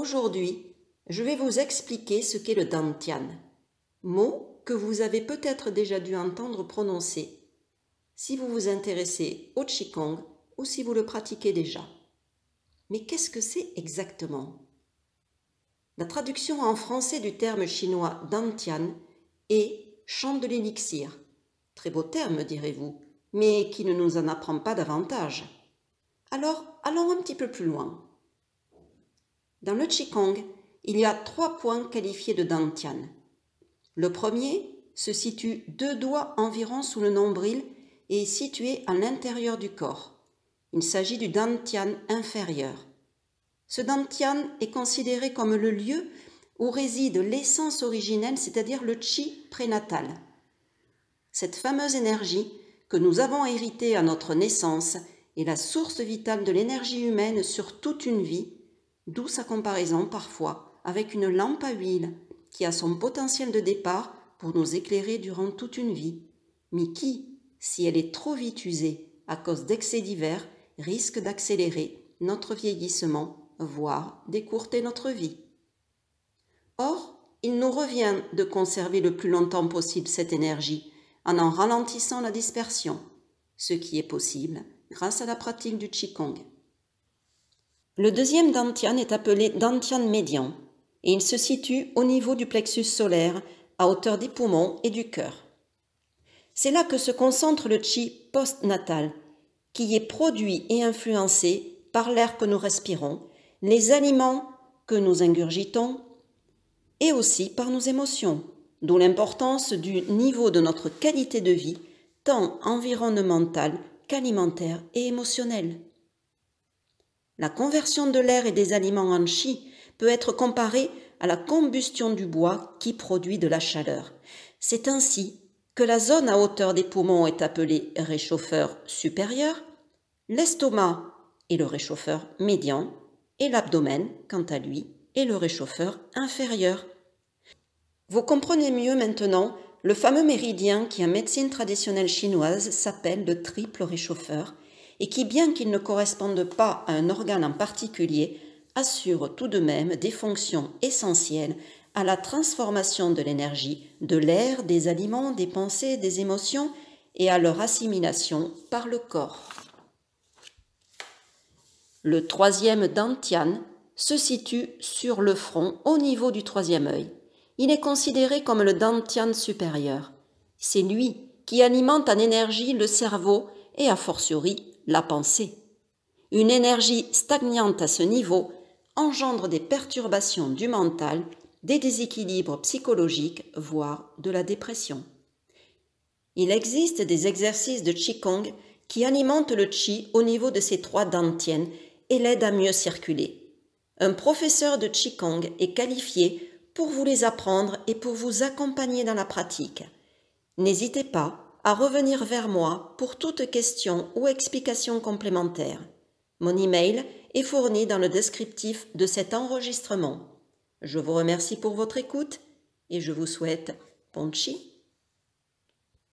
Aujourd'hui, je vais vous expliquer ce qu'est le Dantian, mot que vous avez peut-être déjà dû entendre prononcer si vous vous intéressez au Qigong ou si vous le pratiquez déjà. Mais qu'est-ce que c'est exactement? La traduction en français du terme chinois Dantian est « chant de l'élixir ». Très beau terme, direz-vous, mais qui ne nous en apprend pas davantage. Alors, allons un petit peu plus loin. Dans le Qigong, il y a 3 points qualifiés de Dantian. Le premier se situe 2 doigts environ sous le nombril et est situé à l'intérieur du corps. Il s'agit du Dantian inférieur. Ce Dantian est considéré comme le lieu où réside l'essence originelle, c'est-à-dire le Qi prénatal. Cette fameuse énergie que nous avons héritée à notre naissance est la source vitale de l'énergie humaine sur toute une vie, d'où sa comparaison parfois avec une lampe à huile qui a son potentiel de départ pour nous éclairer durant toute une vie, mais qui, si elle est trop vite usée à cause d'excès divers, risque d'accélérer notre vieillissement, voire d'écourter notre vie. Or, il nous revient de conserver le plus longtemps possible cette énergie en ralentissant la dispersion, ce qui est possible grâce à la pratique du Qigong. Le deuxième Dantian est appelé Dantian médian et il se situe au niveau du plexus solaire à hauteur des poumons et du cœur. C'est là que se concentre le Qi postnatal qui est produit et influencé par l'air que nous respirons, les aliments que nous ingurgitons et aussi par nos émotions, d'où l'importance du niveau de notre qualité de vie, tant environnementale qu'alimentaire et émotionnelle. La conversion de l'air et des aliments en Qi peut être comparée à la combustion du bois qui produit de la chaleur. C'est ainsi que la zone à hauteur des poumons est appelée réchauffeur supérieur, l'estomac est le réchauffeur médian et l'abdomen, quant à lui, est le réchauffeur inférieur. Vous comprenez mieux maintenant le fameux méridien qui en médecine traditionnelle chinoise s'appelle le triple réchauffeur et qui, bien qu'il ne corresponde pas à un organe en particulier, assure tout de même des fonctions essentielles à la transformation de l'énergie, de l'air, des aliments, des pensées, des émotions et à leur assimilation par le corps. Le troisième Dantian se situe sur le front au niveau du troisième œil. Il est considéré comme le Dantian supérieur. C'est lui qui alimente en énergie le cerveau et a fortiori la pensée. Une énergie stagnante à ce niveau engendre des perturbations du mental, des déséquilibres psychologiques, voire de la dépression. Il existe des exercices de Qigong qui alimentent le Qi au niveau de ces 3 Dantians et l'aident à mieux circuler. Un professeur de Qigong est qualifié pour vous les apprendre et pour vous accompagner dans la pratique. N'hésitez pas à revenir vers moi pour toute question ou explication complémentaire. Mon email est fourni dans le descriptif de cet enregistrement. Je vous remercie pour votre écoute et je vous souhaite bon Qi.